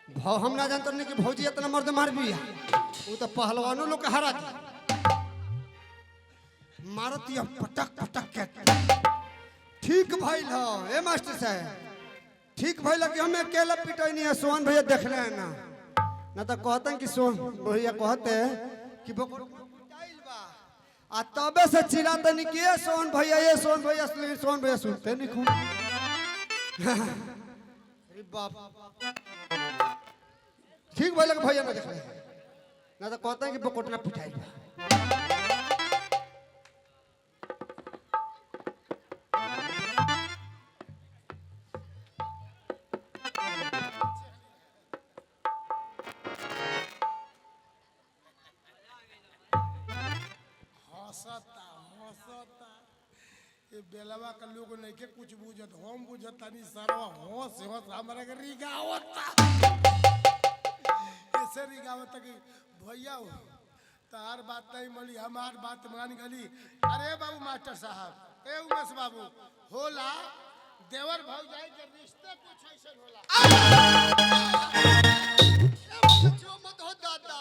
भाव हम ना जानते नहीं कि भौजी इतना मर्द मार भी है वो तो पहलवानों लोग हरा दी मारत या पटक पटक के ठीक भइल हो ए मास्टर साहब ठीक भइल कि हमें अकेला पिटाई नहीं है सोहन भैया देख रहे हैं ना तो कहते हैं कि सोहन भैया कहते हैं कि पिटाइल बा आ तबे से चिल्लाते नहीं कि ये सोहन भैया सोहन भैया सुनते नहीं खूब अरे बाप ठीक भइल भैया ना देख रहे हैं ना तो कहते हैं कि बकोटना पिटाइल बा बेलवा का लोग नहीं के कुछ बुझत हम बुझत नहीं सरवा होश होश हमरा के रिगावता ऐसे रिगावता कि भैया तार बात नहीं मली हमार बात मान गली अरे बाबू मास्टर साहब ए उमेश बाबू होला देवर भौजाई के रिश्ते कुछ ऐसे होला जो मत हो दादा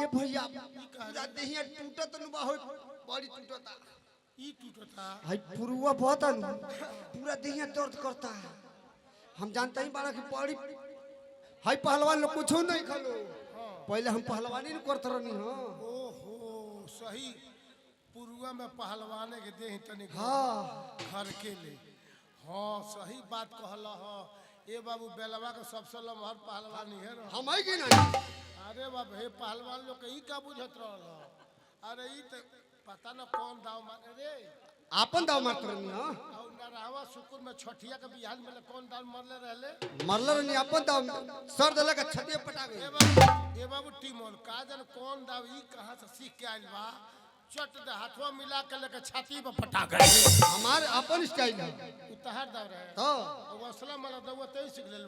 ये भैया पूरा देहिया टूटत न बा हो बड़ी टूटता ई टूटता हाय पुरुआ बहुत पूरा देहिया दर्द करता है हम जानते ही बाड़ा कि बड़ी हाय पहलवान लोग कुछ नहीं खलो पहले हम पहलवानी नहीं करत रहनी हां ओहो सही पुरुआ में पहलवाने के देह तनी हां घर के ले हां सही बात कहला हां ए बाबू बेलवा के सबसे लमहर पहलवानी है हम है कि नहीं अरे बाप हे पहलवान लोग के ई का बुझत रहल अरे ई त पता न कौन दाव मारे रे आपन दाव मारत रहनी हां और नरावा सुकुर में छठिया के बिहान में कौन दाव मरले रहले मरल रहनी आपन दाव सर दले के छतिया पटा गई ए बाबू टीमोल का जन कौन दाव ई कहां से सीख के आइल बा चट दे हाथवा मिला के लेके छाती पे पटा गए हमार अपन स्टाइल है उतहर दाव रहे तो वसला मला दवा तई सीख लेल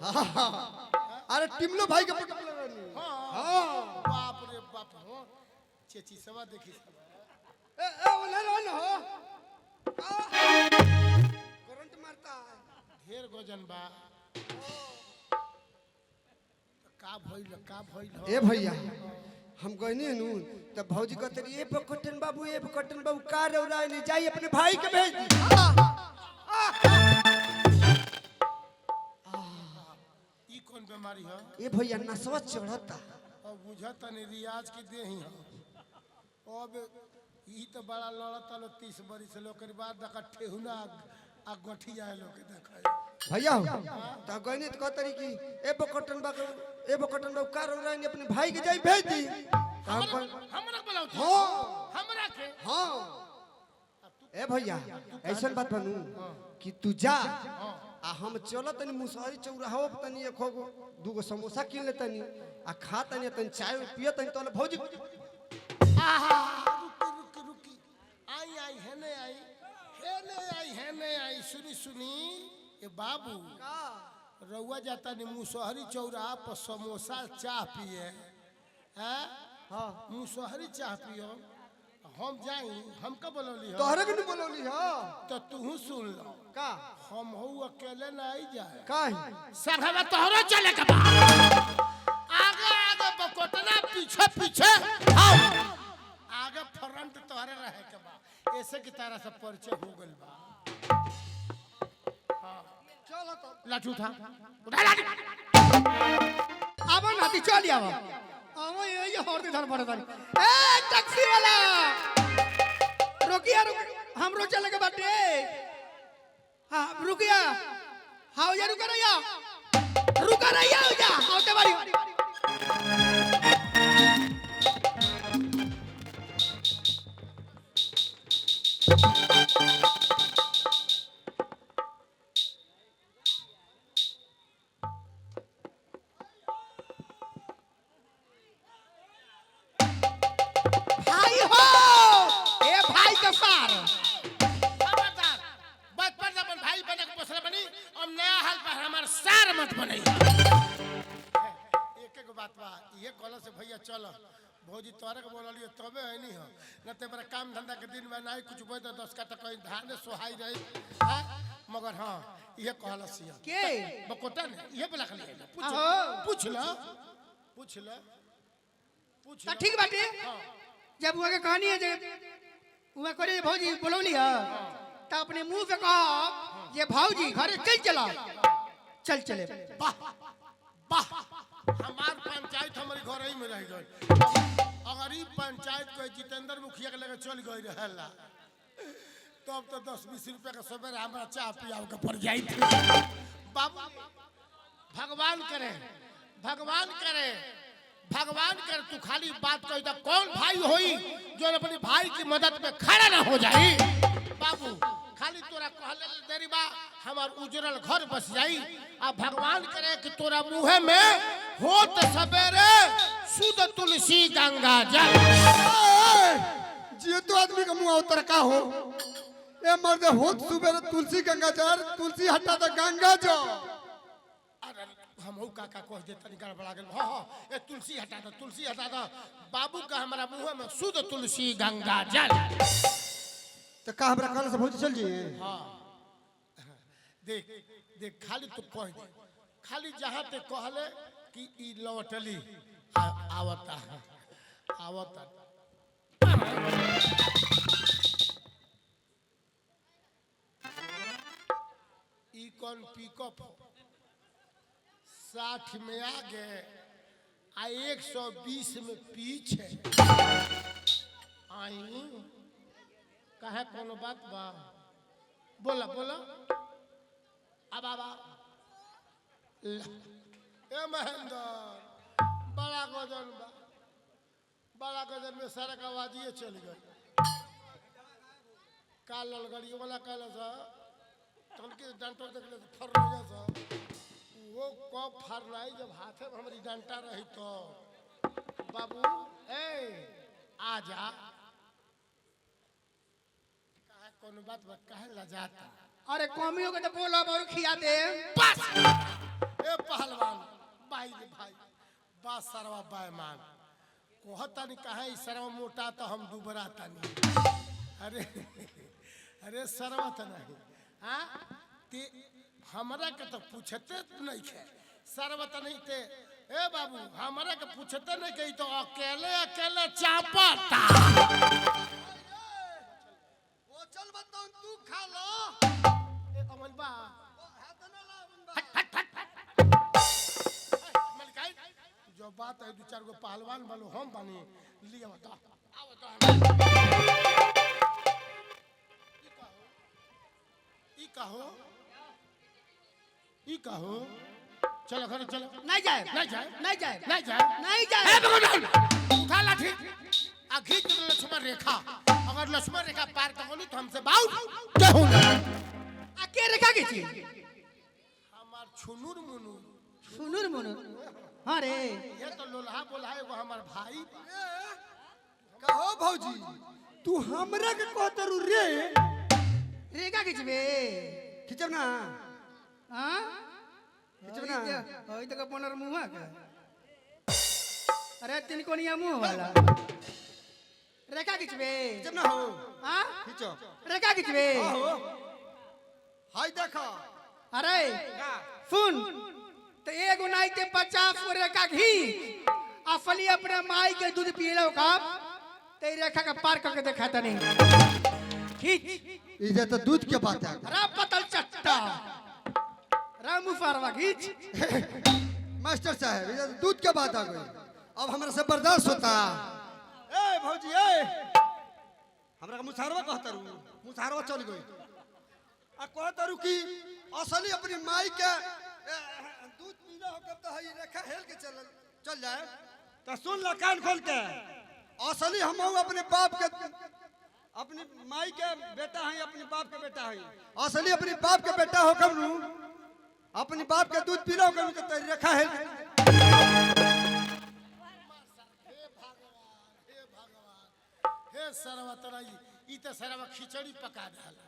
अरे टिमलो भाई के पटकले रहनी हां बाप रे बाप हो चेची सवा देखी ए ओला न हो करंट मारता है ढेर गोजन बा का भइल ए भैया हम गइनी नु त भौजी कहते ए बकटन बाबू का रौरा नहीं जाई अपने भाई के भेज दी ई कौन बीमारी है ए भैया नसवा चढ़ता अब बुझत नहीं रियाज की देही है अब ई तो बड़ा लड़ता लो 30 बरिस लोग के बाद देखा ठेहुना आ गठी जाए लोग के देखा भैया त गइनी त कहतरी कि ए बकटन बाबू का रौरा नहीं अपने भाई के जाई भेज दी हमरा बोलाओ हां हमरा के हां ए भैया ऐसन बात बनू कि तू जा आ हम चलो तनी मुसहरी चौराहा पे तनी एक हो दूगो समोसा किन ले तनी आ खा तनी तनी चाय पियो तनी तो भौजी आहा रुकी आई हेने आई सुनी ए बाबू रउआ जाता नि मुसहरी चौराहा पर समोसा चाह पिए हैं हां मुसहरी चाह पियो हम जाई हम का बोलली हो तोहरे के न बोलौली ह तो तू सुन लो का हम हो अकेले ना आई जाए काहे सभा तोहरो चले के बा आगे बकोटना पीछे आओ आगे फ्रंट तोहरे रहे के बा ऐसे की तरह से परिचय हो गइल बा हां चलो तो लाठी उठा लाठी आवन हाथी चली आवा आवा ये हरदी धर पड़े तारी ए टैक्सी वाला रुकिया हमरो चले के बाटे हां रुकिया हां या रुका रहिया हो जा आते बारी भौजी तोरे के बोलिए तबे है नहीं हो न ते बड़ा काम धंधा के दिन में नहीं कुछ बोल तो 10 का तो कहीं धान सोहाई रही हाँ? मगर हाँ ये कहला सिया के बकोटा ने ये बोला खाली पूछ आहो। पूछ लो पूछ लो पूछ तो लो ठीक बाटे जब वहाँ के कहानी है जब वहाँ करे भौजी बोलौली है तो अपने मुंह पे कहो ये भौजी घरे चल चला चल चले वाह वाह हमार पंचायत हमारे घर ही में रह गई अगर ई पंचायत कोई जितेंद्र मुखिया के लगे चल गई रहेला तब तो 10-20 रुपया का सवेरे हमारा चाय पियाव के पड़ जाई थी बाबू भगवान करे भगवान करे भगवान करे तू खाली बात कही तो कौन भाई होई जो अपने भाई की मदद में खड़ा ना हो जाई बाबू खाली तोरा कहले देरी बा हमार उजरल घर बस जाई आ भगवान करे कि तोरा मुंह में होत सवेरे शुद्ध तुलसी गंगा जल जियो तो आदमी का मुंह उतर का हो ए मर्द होत सुबह तुलसी गंगा जल तुलसी हटा तो गंगा जो अरे हमहू काका कह दे तनी गड़बड़ा गेल हां हां ए तुलसी हटा दो बाबू का हमारा मुंह में शुद्ध तुलसी गंगा जल तो का हमरा कल से भौजी चल जाइए हां देख देख खाली तू कह दे खाली जहां ते कहले कि ई लौटली आवता आवता ई कौन पिकअप 60 में आगे आ 120 में पीछे आई कहे कोनो बात बा बोला बोला अब आबा ए महेंद्र बड़ा गजन में सड़क आवाजिए चल गई काल ललगड़ी वाला काल सा तनके डंटर देख ले फर रही सा वो कब फरलाई जब हाथे में हमारी डंटा रही तो बाबू ए आजा कहे कोनो बात बा कहे ला जाता अरे कमियों के तो बोला और खिया दे बस ए पहलवान भाई रे भाई बस सरवा बैमान कहता नहीं कहे ई सरवा मोटा तो हम दुबरा तनी अरे अरे सरवा तो नहीं हाँ ते हमरा के तो पूछते नहीं है सरवा तो नहीं थे ए बाबू हमरा के पूछते नहीं के तो अकेले अकेले चापता वो चल बताऊं तू खा लो ए अमन बा मलकाई जो बात है 2-4 गो पहलवान वालो हम बनी लिया बता आओ तो ई कहो चलो घर चलो नहीं जाए नहीं जाए नहीं जाए नहीं जाए नहीं ए जाए भगवान उठा लाठी आ खींच दे लक्ष्मण रेखा अगर लक्ष्मण रेखा पार करोगी तो हमसे बाउट क्या होगा आके रेखा के छी हमार छुनुर मुनुर सुनुर मुनुर हाँ रे ये तो लोल्हा बोला है वो हमार भाई कहो भौजी तू हमरा के कहतरू रे रेखा खिंचबे खिचब ना हाँ खिचब ना ओई तो पोनर मुंह का अरे तिनकोनिया मुंह वाला रेखा खिंचबे खिचब ना हो हाँ खिचो रेखा खिंचबे हो हाय देखो अरे सुन तो एगो नाई के 50 गो रेखा घी असली अपने माई के दूध पिएलो का ते रेखा का पार करके दिखाता नहीं खींच इधर तो दूध के बात है रा पतल चट्टा रामू फारवा खींच मास्टर साहब इधर तो दूध के बात आ गई अब हमरा से बर्दाश्त होता ए भौजी ए हमरा का मुसारवा कहतरू मुसारवा चल गई आ कहतरू कि असली अपनी माई के दूध पीना हो कब तो हई रेखा हेल के चल जाए तो सुन ला कान खोल के असली हम अपने बाप के अपनी माई के बेटा है अपने बाप के बेटा है असली अपने बाप के बेटा हो कब रू अपने बाप के दूध पीना हो कब तो तेरी रेखा हेल हे सरवा तराई ई त सरवा खिचड़ी पका देला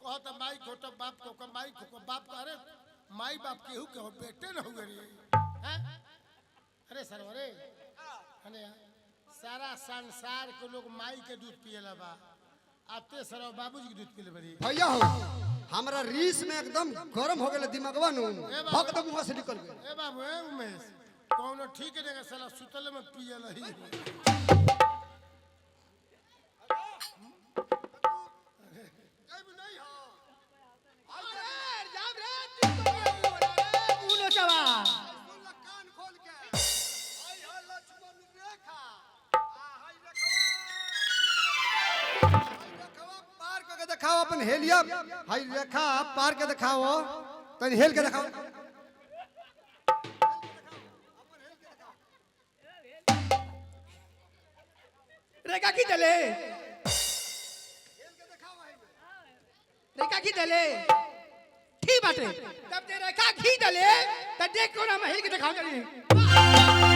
कहो त माई खोटो बाप को माई को बाप का अरे माई बाप केहू के हो बेटे न हो रे हैं अरे सरवा रे अने सारा संसार के लोग माई के दूध पियला बा आते सर बाबूजी के दूध पिले बड़ी भैया हो हमरा रीस में एकदम गरम हो गेल दिमागवा नु भक दम मुंह से निकल गेल ए बाबू ए उमेश कौनो ठीक नहीं साला सुतल में पियल ही दिखाओ अपन हेलिया हाई रेखा पार के दिखाओ तन हेल के दिखाओ रेखा की चले रेखा की चले ठीक बाटे तब ते रेखा की चले त देख को हम हेल के दिखाओ चली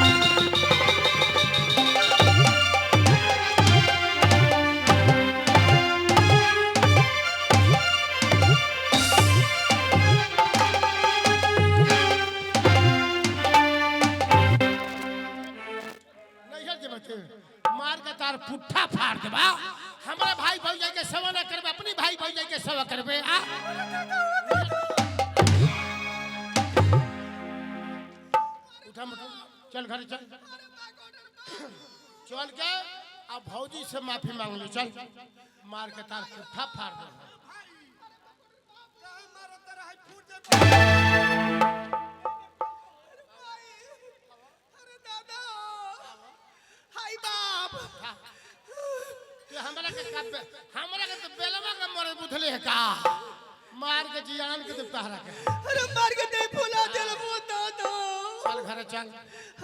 मार के तार पुट्ठा फाड़ देबा हमरा भाई भौजाई के सेवा न करबे अपनी भाई भौजाई के सेवा करबे आ उठा मत चल घर चल चल के अब भौजी से माफी मांग लो चल मार के तार पुट्ठा फाड़ दे हमरा के तो बेलवा के मरे बुझले है का मार के जियान के तो पहरा के अरे मार के दे फुला दिल मोता दो चल घर चल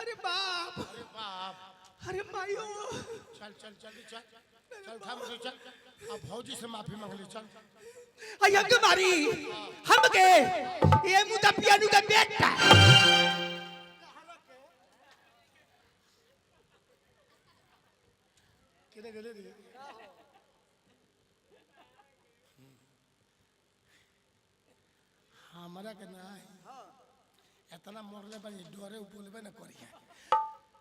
अरे बाप अरे मायो चल चल जल्दी चल चल उठा मुझे चल अब भौजी से माफी मांग ले चल अय्या के मारी हम के ये मुदा पियानु का बेटा किने गेले रे हमरा के ना इतना मरले बनी डरे बोलबे ना करिया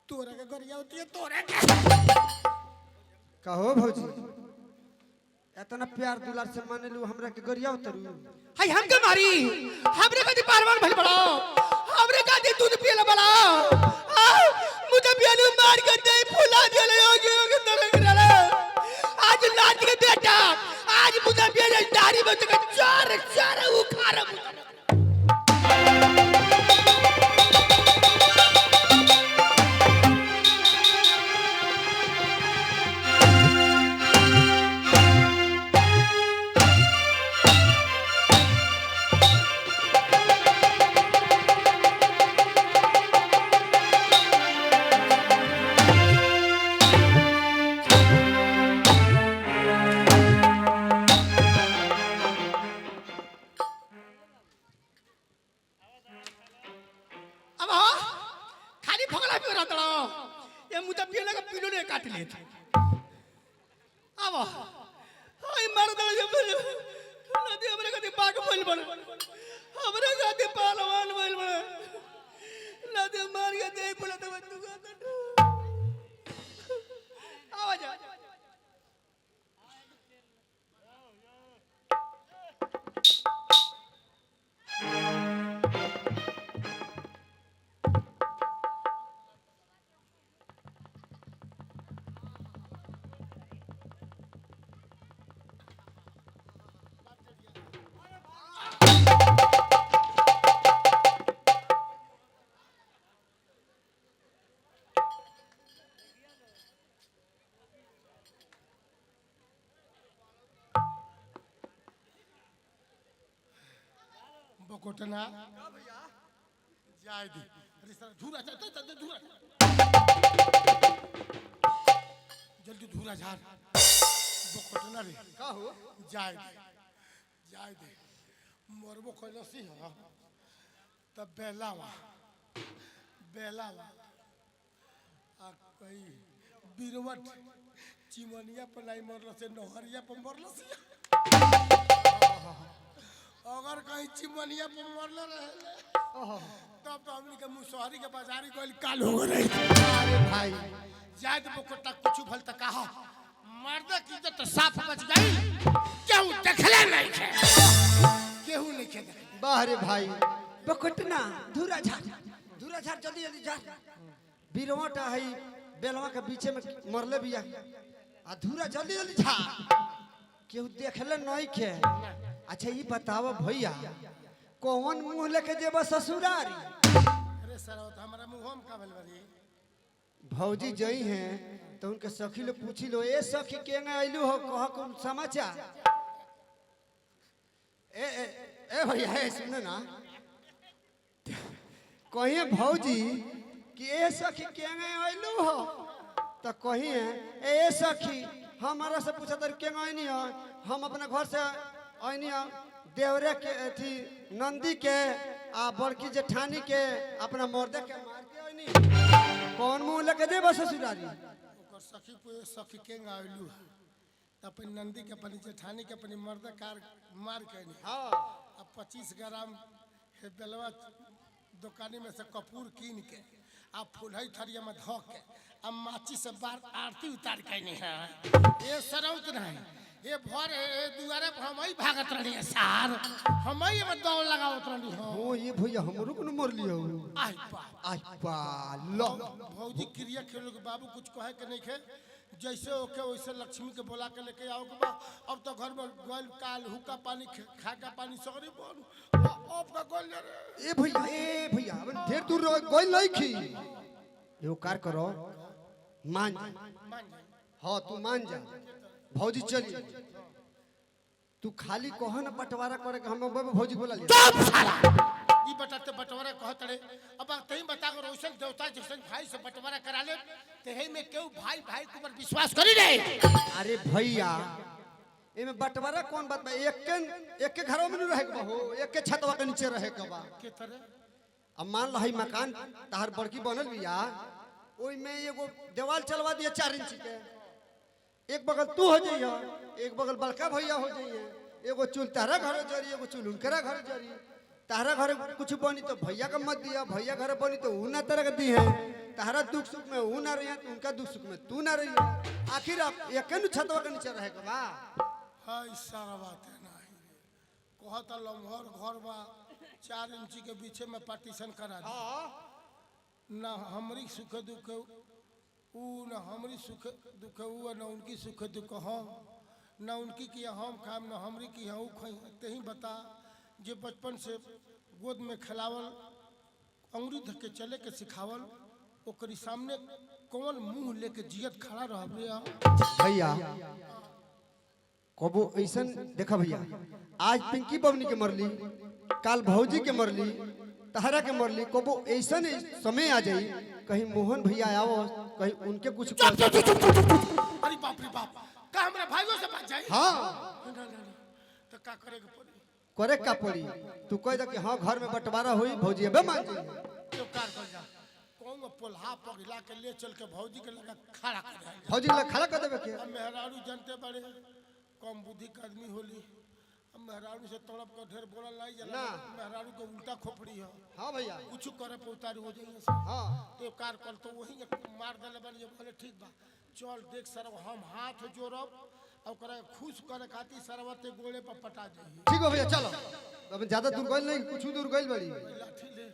तोरा के गरिया होती है तोरे के कहो भौजी इतना प्यार दुलार से माने लू हमरा के गरिया उतरू हाय हम के मारी हमरे कदी पारवान भइल बड़ो हमरे कदी दूध पियला बड़ा मुझे पियानु मार के दे फुला देले होगे के तरह रे आज लाज के बेटा आज मुझे पियानु दाढ़ी में के चार चार उखाड़ काट ले अब हाय मार दे जब नदी हमरे कदी बाग बोल बन हमरे कदी पहलवान बोल बन नदी मार के दे बोला तो तू का आवाज बकोटना जाय दी अरे सर धूरा चल धूरा जल्दी धूरा झाड़ बकोटना रे का हो जाय दे मरबो कइलो सी ह तब बेलावा आ कई बीरवट चिमनिया पर नहीं मरलो से नहरिया पर मरलो सी अगर कहीं चिमनिया पर मरलो रहे तब तो हमनी के मुसहरी के बाजारी कोई काल हो रही अरे भाई जायद मुकुटा कुछ भल तक कहा मर्द की इज्जत तो साफ बच गई केहू देखले नहीं खे केहू नहीं खे बाहरे भाई बकटना धूरा झाड़ जल्दी जल्दी जा बिरवाटा है बेलवा के बीचे में मरले बिया आ धूरा जल्दी जल्दी झा केहू देखले नहीं खे। अच्छा ये बताओ भैया कौन मुंह लेके जेब ससुरारी? अरे सर तो हमारा मुंह हम का भल बरी भौजी जई हैं तो उनके सखी लोग पूछी लो ए सखी केंगे आइलू हो कह कौन समाचार ए भैया ए सुन ना कहिए भौजी कि ए सखी केंगे आइलू हो तो कहिए ए सखी हमारा से पूछा तर केंगे आइनी हो हम अपने घर से आइनी हो देवरे के थी नंदी के आ बड़की जेठानी के अपना मर्दे के मार के आइनी कौन मुंह लेके दे बस ससुरारी ओकर सखी पे सखी केंग आइलू अपन नंदी के अपनी जेठानी के अपनी मर्द कार मार के नहीं हां अब 25 ग्राम हे बेलवा दुकानी में से कपूर कीन के अब फुलई थरिया में धो के अब माची से बार आरती उतार के नहीं है ये सरौत नहीं ये भर ए दुआरे पर हमई भागत रही है सार हमई में दौड़ लगावत रही हो ओ ये भैया हमरो को मर लियो आई बा लो भौजी क्रिया खेलो के बाबू कुछ कहे के नहीं खे जैसे ओके वैसे लक्ष्मी के बोला के लेके आओ के बा अब तो घर में गोल काल हुक्का पानी खा का पानी सगरी बोल अब का गोल रे ए भैया अब ढेर दूर गोल नहीं खी यो कार करो मान हां तू मान जा भौजी चली तू खाली कह ना बंटवारा करे हम भौजी बोला ले चुप साला ई बटाते बंटवारा कहत रे अब तई बता कर रोशन देवता जैसन भाई से बंटवारा करा ले तेहे में केहू भाई भाई के ऊपर विश्वास करी रे अरे भैया एमे बंटवारा कौन बात बा एक के घरों में न रहे के हो एक के छतवा के नीचे रहे के बा के तरह अब मान लही मकान तहार बड़की बनल बिया ओई में एगो दीवार चलवा दिया 4 इंच के एक बगल तू हो जाइए एक बगल बड़का भैया हो जाइए एगो चूल तारा घर जरी एगो चूल उनकरा घर जरी तारा घर कुछ बनी तो भैया का मत दिया भैया घर बनी तो ऊ ना तरह दी है तारा दुख सुख में ऊ ना रही तो उनका दुख सुख में तू ना रही आखिर आप एक छतवा के नीचे रहे बा हां सारा बात है नहीं कहत लंघर घर बा 4 इंच के बीच में पार्टीशन करा दे ना हमरी सुख दुख ऊ न हमरी सुख दुख ऊ न उनकी सुख दुख हम न उनकी की हम काम न हमरी की ऊ खई तेही बता जे बचपन से गोद में खिलावल अंगुरी धके चले के सिखावल ओकरी सामने कौन मुंह लेके जियत खड़ा रहबे भैया कबो ऐसन देखा भैया आज पिंकी बबनी के मरली काल भौजी के मरली तहरा के मरली कबो ऐसन समय आ जाई कहीं मोहन भैया आओ कहीं उनके कुछ अरे बाप रे बाप का हमरा भाइयों से बात जाई हाँ तो का करे के पड़ी करे का पड़ी तू कह दे कि हाँ घर में बंटवारा हुई भौजी अबे मान जाई तो कार कर जा कौन पोल्हा पगला के ले चल के भौजी के लगा खड़ा कर दे भौजी ला खड़ा कर देबे के अब मेहरारू जनते बड़े कम बुद्धि का आदमी होली अब मेहरारू से तड़प कर ढेर बोलल नहीं जाला मेहरारू के उल्टा खोपड़ी है हाँ भैया कुछ करे पे उतारू हो जाएंगे हाँ तो कार कर तो वही मार देले बन ये बोले ठीक बा चल देख सर हम हाथ जोड़ब और करे खुश करे खातिर सरवते गोले पर पटा जाइए ठीक हो भैया चलो अब ज्यादा दूर गइल नहीं कुछ दूर गइल बड़ी लाठी ले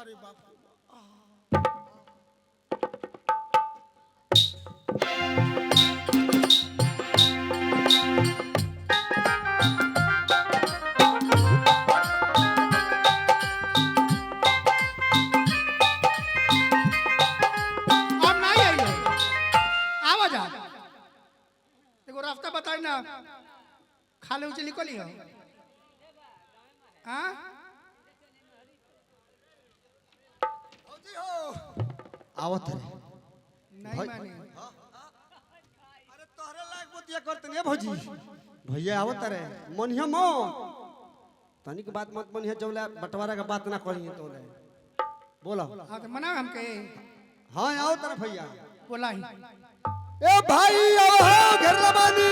अरे बाप रास्ता बताई ना खाले उचली को लियो हाँ आवत है नहीं माने अरे तोहरे लायक बतिया करत नहीं भौजी भैया आवत रे मनिया मो तनी के बात मत मनिया जौला बंटवारा का बात ना करिए तोले बोलो हाँ तो मना हमके हाँ आओ तरफ भैया बोला ही ए भाई आओ घर लबानी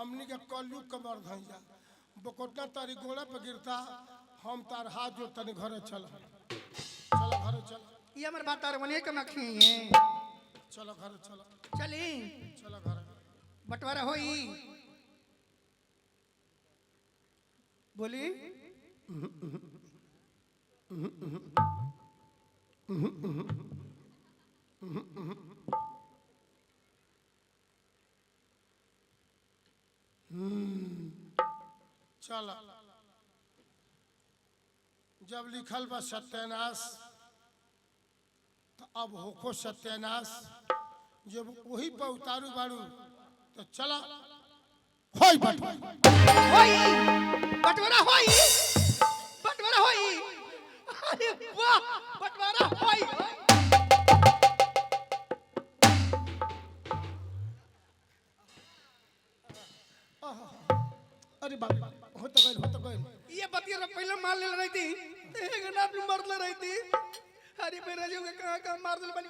हमनी के कलयुग के मर्द हैं जा बकोटना तारी गोड़ा पे गिरता हम तार हाथ जो तनी घरे चल चलो घरे चल ये हमर बात तार बने के मखी है चलो घरे चलो चली चलो घरे बंटवारा होई बोली चलो जब लिखल बा सत्यानाश तो अब होखो सत्यानाश जब वही पर उतारू बारू तो चला होई होई बंटवारा होई बंटवारा होई अरे वाह बंटवारा होई अरे बाप हो तो गइल ये बतिया रे पहले मार ले रही थी एक ना अपनी मर ले रही थी अरे मेरा जो कहां मार दे बनी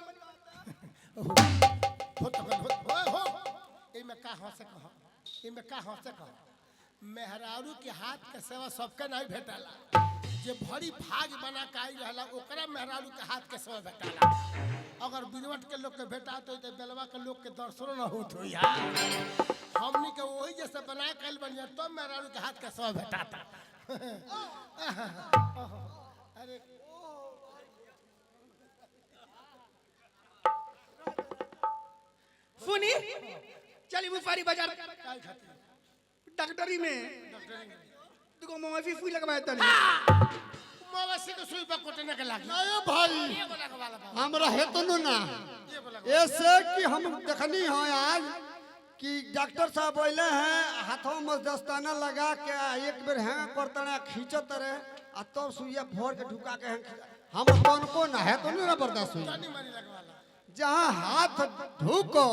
हो तो गइल हो ए में का हो से कहो ए में का हो से कहो मेहरारू के हाथ के सेवा सबके नहीं भेटाला जे भरी भाग बना के आई रहला ओकरा मेहरारू के हाथ के सेवा भेटाला अगर बिरवट के लोग के भेटात हो तो बेलवा के लोग के दर्शन न होत हो यार हमनी के वही जैसे बना के आइल बनिया तो मेहरारू के हाथ के सेवा भेटाता अरे सुनी चली मुफारी बाजार काय खातिर डॉक्टरी में देखो मौफी फुई लगवाए तनी मवेशी के सुई पर कोटने के लागी अरे भाई ये बोला के वाला हमरा हेतनु ना ये बोला ऐसे कि हम देखनी है आज कि डॉक्टर साहब बोले हैं हाथों में दस्ताना लगा के एक बेर हैं करतने खींचत रहे आ तब सुइया भोर के ढुका के हम कौन को ना है तो नहीं ना बर्दाश्त हुई तनी मारी लगवाला जहाँ हाथ ढुको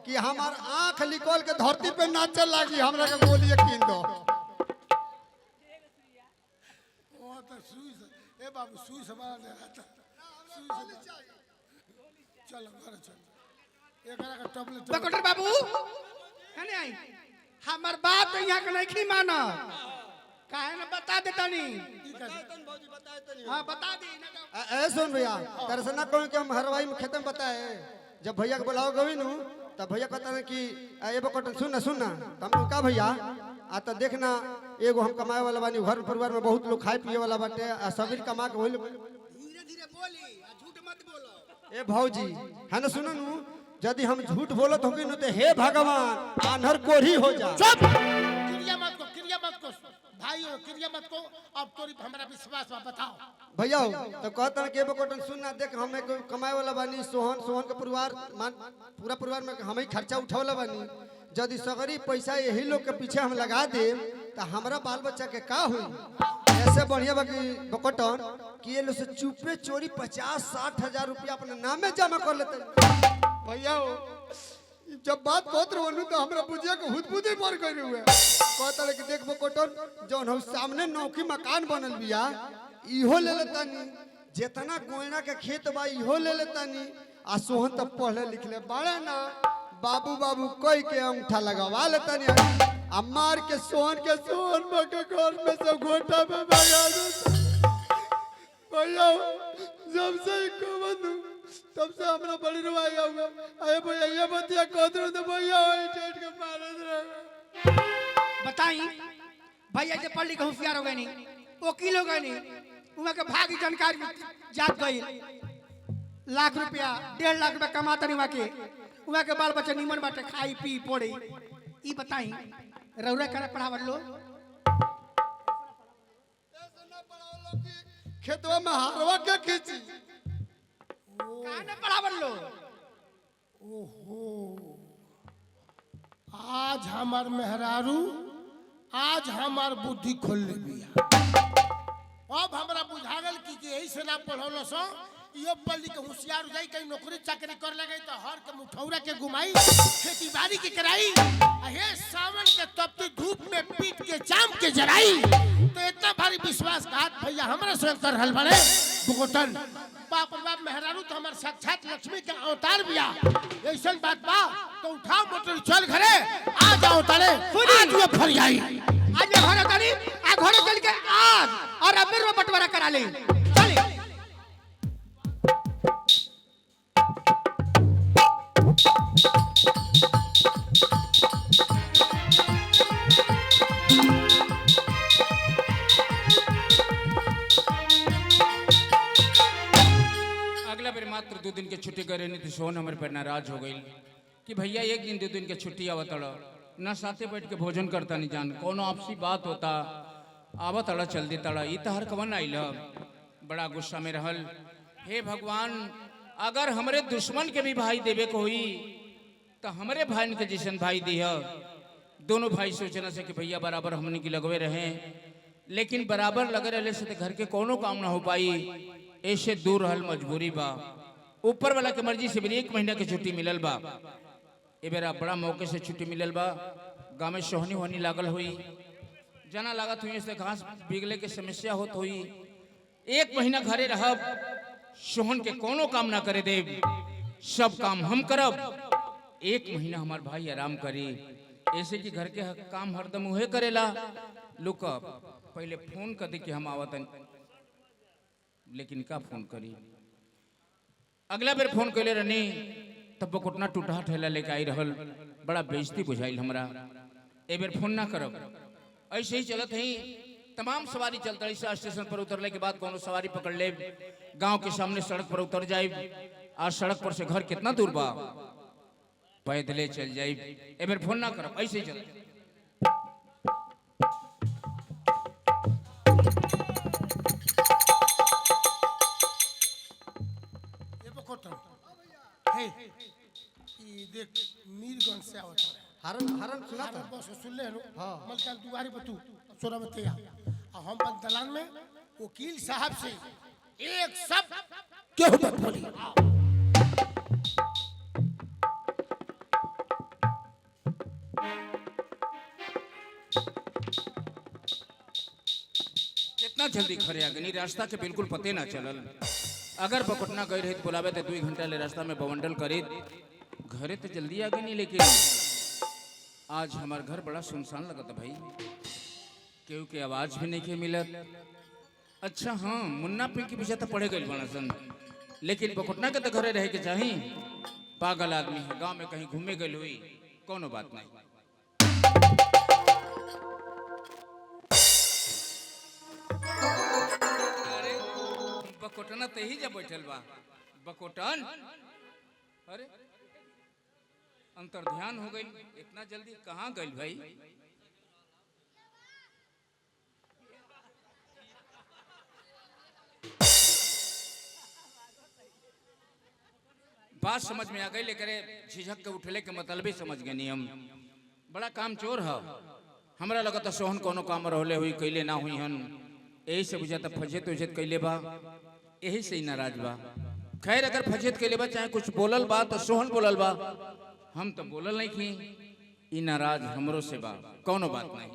कि हमार आंख निकल के धरती पे नाचे लगी हमरा के गोली कीन दो वो तो सुई से ए बाबू सुई से मार दे रहा था सुई से चलो घर चलो एकरा का टबलेट डॉक्टर बाबू कने आई हमर बात यहाँ के नहीं माना काहे ना बता देता नहीं हां बता दी ना ए सुन भैया तेरे से ना कहूं कि हम हरवाई में खेत में बताए जब भैया को बुलाओ गवी नु तब भैया कहता है कि ये बकटन सुन ना तुम का भैया आ तो देखना एगो हम कमाए वाला बानी घर परिवार में बहुत लोग खाए पिए वाला बाटे आ सबीर कमा के होइल धीरे धीरे बोली झूठ मत बोलो ए भौजी है ना सुनो नु यदि हम झूठ बोलत होगी नु तो हे भगवान आंधर कोढ़ी हो जा चुप क्रिया मत को भाइयों क्रिया मत को अब तोरी हमरा विश्वास बा बताओ भैया तो कहता है कि बकटन सुन ना देख हम एक कमाए वाला बानी सोहन के परिवार पूरा परिवार में हम ही खर्चा उठावला बानी यदि सगरी पैसा यही लोग के पीछे हम लगा दे तो हमारा बाल बच्चा के का हुई ऐसे बढ़िया बाकी बकटन कि ये लोग से चुपे चोरी 50-60 हजार रुपया अपने नाम में जमा कर लेते भैया जब बात कहत रहनु तो हमरा बुझिया के हुदबुदी मर गइल हुए कहता है कि देख बकटन जौन हम सामने नौकी मकान बनल बिया इहो ले लेतानी जितना गोयना के खेत बा इहो ले लेतानी आ सोहन तब पढ़ले लिखले बड़े ना बाबू कोई के अंगूठा लगवा लेतानी आ मार के सोहन के घर में सब घोटा में भगा देता भैया जब से कमनु तब से हमरा बड़ी रुआई आवे अरे भैया ये बतिया कहत रहो तो भैया ओए ठेठ के मारत रहे बताई भैया जे पढ़ लिख होशियार हो गए नी वकील हो गए नी उहाँ के भाग जानकारी जात गई लाख रुपया 1.5 लाख रुपया कमाता नहीं वहाँ के बाल बच्चा निमन बाटे खाई पी पड़े ई बताई रौरा करे पढ़ावल लो खेतवा में हारवा के खींची काहे पढ़ावल लो ओहो आज हमार मेहरारू आज हमार बुद्धि खोल ले बिया अब हमरा बुझा गल कि यही से ना पढ़ौलो सो यो पल्ली के होशियार हो जाई कहीं नौकरी चाकरी कर लगे तो हर के मुठौरा के घुमाई खेती बाड़ी के कराई हे सावन के तपती धूप में पीट के चाम के जराई तो इतना भारी विश्वास घात भैया हमरा से कर रहल बड़े भुगतन बाप रे बाप मेहरारू तो हमार साक्षात लक्ष्मी के अवतार बिया। ऐसा बात बा तो उठाओ मोटर चल घरे आ जाओ ताले आज ये फर जाई। आज मैं घर ताली आ घर चल के आज और अबेर में बंटवारा करा ले चल। अगला बेर मात्र 2 दिन के छुट्टी करे नहीं तो सोन हमारे पर नाराज हो गई कि भैया 1 दिन 2 दिन के छुट्टी आवत न साथे बैठ के भोजन करता नहीं जान कोनो आपसी बात होता आवत अड़ा चल देता ये तो हर कवन आइल बड़ा गुस्सा में रहल। हे भगवान अगर हमरे दुश्मन के भी भाई देवे को हुई तो हमरे भाई के जैसन भाई दी दोनों भाई सोचना से कि भैया बराबर हमने की लगवे रहे लेकिन बराबर लगे रहने से तो घर के कोनो काम ना हो पाई ऐसे दूर रहल मजबूरी बा। ऊपर वाला के मर्जी से भी 1 महीना की छुट्टी मिलल बा। ए बेरा बड़ा मौके से छुट्टी मिलल बा। गाँव में सोहनी होनी लागल हुई जना लागत हुई से घास बिगले के समस्या होत हुई। 1 महीना घरे रहब सोहन के कोनो काम ना करे देव सब काम हम करब। 1 महीना हमार भाई आराम करी ऐसे कि घर के काम हरदम उहे करेला। लुक पहले फोन कर दे कि हम आवतन लेकिन का फोन करी। अगला बेर फोन कैले रहनी तब बकोटना टूटा ठेला लेके आई रहल बड़ा बेइज्जती बुझाइल हमरा। ए बेर फोन ना करब ऐसे ही चलत ही तमाम सवारी चलता रही। स्टेशन पर उतरने के बाद कोनो सवारी पकड़ ले गांव के सामने सड़क पर उतर जाए। आज सड़क पर से घर कितना दूर बा पैदले चल जाए। ए बेर फोन ना करब ऐसे ही चल। देख मीरगंज से आवत हरन हरन सुना था बस सुन ले लो। हाँ। मलकान दुआरी पर तू सोरावती आ और हम बन दलान में वकील साहब से एक सब क्यों मत बोली। कितना जल्दी खरे आ गई रास्ता के बिल्कुल पते ना चलल। अगर बकोटना गई रही बुलावे तो 2 घंटा ले रास्ता में बवंडल करे घरे तो जल्दी आ गई नहीं। लेकिन आज हमार घर बड़ा सुनसान लगता भाई केहू के आवाज भी नहीं के मिलत। अच्छा हाँ मुन्ना पे के पीछे तो पड़े गई बना सन लेकिन बकोटना के तो घरे रहे के चाही। पागल आदमी है गांव में कहीं घूमे गई हुई कोनो बात नहीं। बकोटना ते ही जब बैठल बा बकोटन अरे अंतर ध्यान हो गई इतना जल्दी कहाँ गई भाई। बात समझ में आ गई लेकर झिझक के उठले के मतलब ही समझ गए नियम बड़ा काम चोर है। हमरा लगा था सोहन कोनो काम रहले हुई कैले ना हुई हन यही से बुझाता फजेत उजेत कैले बा यही से ही नाराज बा। खैर अगर फजेत कैले बा चाहे कुछ बोलल बा तो सोहन बोलल बा हम तो बोलल नहीं थी ई नाराज हमरो से बा कोनो बात नहीं।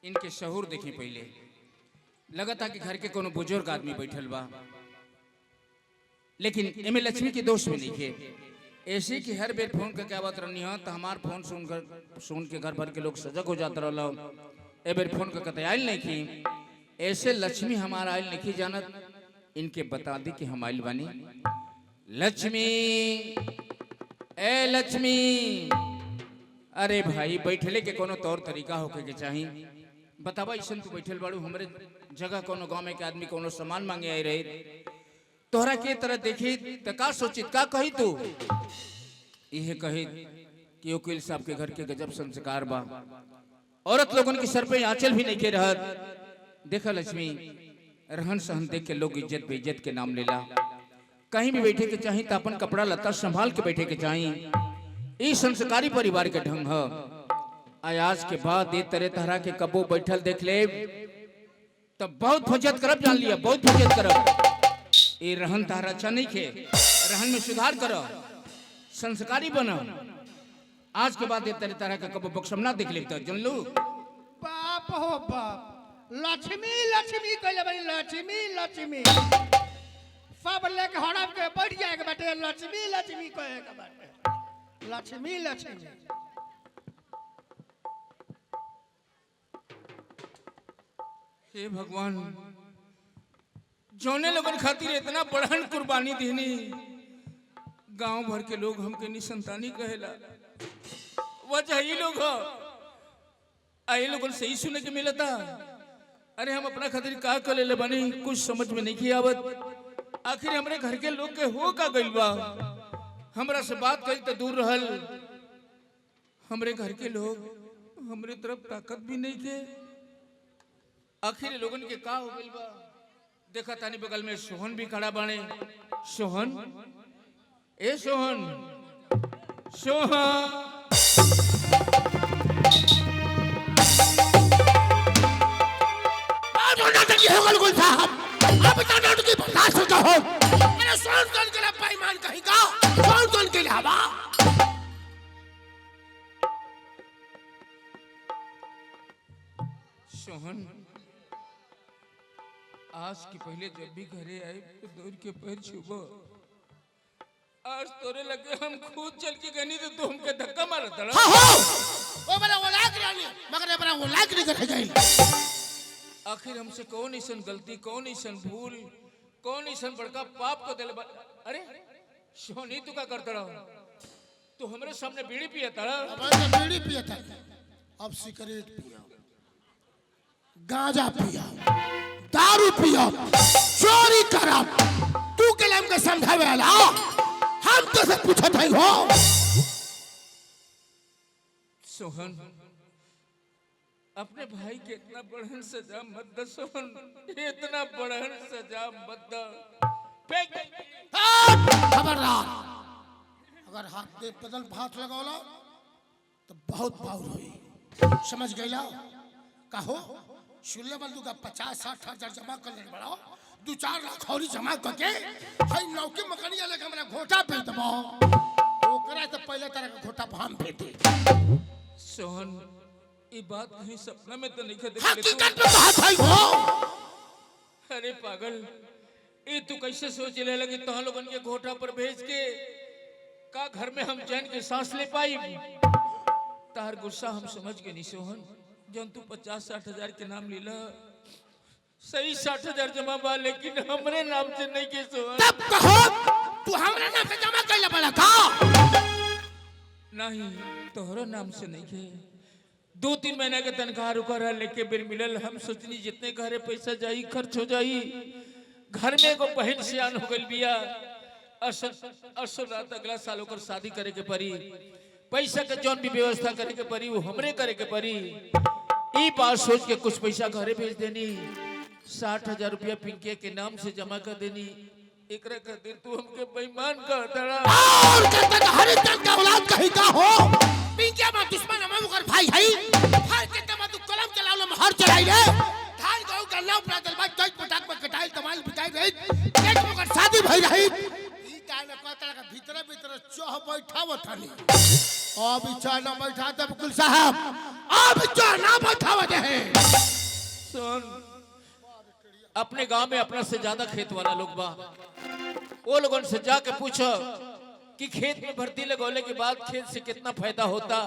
इनके शहूर देखी पहले लगा था कि घर के कोनो बुजुर्ग आदमी बैठल बा लेकिन एमे लक्ष्मी के दोष भी नहीं थे। ऐसे कि हर बेर फोन करके आवत रहनी हो तो हमार फोन सुन के घर भर के लोग सजग हो जाते रहो। ए बेर फोन करके आयल नहीं की ऐसे लक्ष्मी हमारा आयल नहीं जानत इनके बता दी कि हम आयल बानी। लक्ष्मी ए लक्ष्मी अरे भाई बैठले के कोनो तौर तरीका होके के चाही बतावा। ऐसा तू बैठल बाड़ू हमरे जगह कोनो गांव में के आदमी कोनो सामान मांगे आई रहे तोहरा के तरह देखी तो का सोचित का कही तू यह कही कि वकील साहब के घर के गजब संस्कार बा औरत लोगों के सर पे आंचल भी नहीं के रहत। देखा लक्ष्मी रहन सहन देख के लोग इज्जत बेइज्जत के नाम लेला कहीं भी बैठे के चाहिए तो अपन कपड़ा लत्ता संभाल के बैठे के चाहिए। ई संस्कारी परिवार के ढंग है। आज के बाद ये तरह तरह के कबो बैठल देख ले तब बहुत फजत करब जान लिया बहुत फजत करब। ये रहन तारा अच्छा नहीं खे रहन में सुधार करो संस्कारी बनो आज के बाद ये तेरे तरह का कबो बक्सम ना देख लेता जन लो। बाप हो बाप, लक्ष्मी लक्ष्मी कहले बड़ी, लक्ष्मी लक्ष्मी सब लेके हड़प के बैठ जाएगा बेटे, लक्ष्मी लक्ष्मी कहेगा बेटे, लक्ष्मी लक्ष्मी। हे भगवान, जौने लोगन खातिर इतना बड़हन कुर्बानी देनी, गांव भर के लोग हमके निसंतानी कहेला। वजह ही लोग हो, आई लोगन सही सुने के मिलता। अरे हम अपना खातिर का करे ले बनी, कुछ समझ में नहीं की आवत। आखिर हमरे घर के लोग के हो का गइल बा, हमरा से बात करी तो दूर रहल। हमरे घर के लोग हमरे तरफ ताकत भी नहीं के। आखिर लोगन के का हो गइल बा। देखा तानी बगल में सोहन भी खड़ा बाने। सोहन, ए सोहन, सोहन। आप बता दो कि बर्दाश्त हो जाओ। अरे सोहन कौन के लिए बेईमान कहीं का, सोहन कौन के लिए हवा। सोहन, आज की पहले जब भी घरे आए तो दौड़ के पैर छुबो। आज तोरे लगे हम खुद चल के गनी तो तू हमके धक्का मारा तड़ा। हाँ हो, वो बड़ा वो लाग रानी, मगर बड़ा वो लाग नहीं कर गई। आखिर हमसे कौन ऐसा गलती, कौन ऐसा भूल, कौन ऐसा बड़का पाप को दिल। अरे सोनी तू का करता रहा, तू हमारे सामने बीड़ी पिया तड़ा। अब बीड़ी पिया था, अब सिगरेट पिया, गांजा पिया, दारू पिया, चोरी करा। तू के लिए हमके समझावे वाला, हम तो से पूछत है हो। सोहन, अपने भाई के इतना बड़हन सजा मत दे सोहन, इतना बड़हन सजा मत दे। खबरदार, अगर हाथ पे बदल भात लगाओला तो बहुत बाउर होई। समझ गईला? कहो शुल्ले बंधु का 50-60 हजार जमा कर ले बड़ा, 2-4 लाख और जमा करके हाई नौकी मकनिया लेके हमरा घोटा पे दबो। ओकरा तो पहले तरह का घोटा हम पे दे। सोहन, ये बात कहीं सपना में तो नहीं कर हकीकत में बात है वो। अरे पागल, ये तू कैसे सोच ले लगी तो हम लोगन के घोटा पर भेज के का घर में हम चैन के सांस ले पाई। तार गुस्सा हम समझ गए नहीं सोहन। जब तू 50-60 हजार के नाम लीला, सही 60 हजार जमा बा, लेकिन हमरे नाम से नहीं के सोहन। तब कहो तू हमरा नाम से जमा कर ले बड़ा का? नहीं, तोहरा नाम से नहीं के। 2-3 महीना के तनख्वाह रुका रहा, लेके बिल मिलल। हम सोचनी जितने घरे पैसा जाई खर्च हो जाई। घर में एगो बहन सियान हो गई बिया, असर रात अगला साल होकर शादी करे के परी। पैसा के जौन भी व्यवस्था करे के परी वो हमरे करे के परी। ई बात सोच के कुछ पैसा घरे भेज देनी, 60 हजार रुपया पिंके के नाम से जमा कर देनी। एकरा खातिर तू हमके बेईमान कर दड़ा। और कहता हर तक का औलाद कहीं का हो। पिंके में दुश्मन हम कर भाई है। हर के तमा तू कलम चलावला में हर चलाई रे। धान गौ का नाव प्रातल बात जज पटाक में कटाइल तमाल बिताई रही। एक मगर शादी भई रही। ई कान में पतला का भीतर भीतर चोह बैठाव थानी। अब इच्छा ना बैठा दे बकुल साहब, अब इच्छा ना बैठाव दे। सुन, अपने गांव में अपना से ज्यादा खेत वाला लोग बा, वो लोगों से जाके पूछो कि खेत में भर्ती लगौले के बाद खेत से कितना फायदा होता।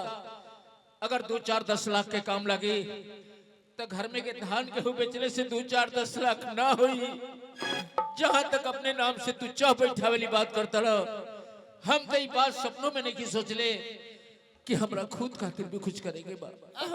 अगर 2-4-10 लाख के काम लगे तो घर में के धान गेहूं बेचने से 2-4-10 लाख ना हुई। जहां तक अपने नाम से तू चाह बैठा वाली बात करता रहो, हम तो ये बात सपनों में नहीं सोच ले कि हमरा खुद खातिर भी कुछ करेंगे बाबा।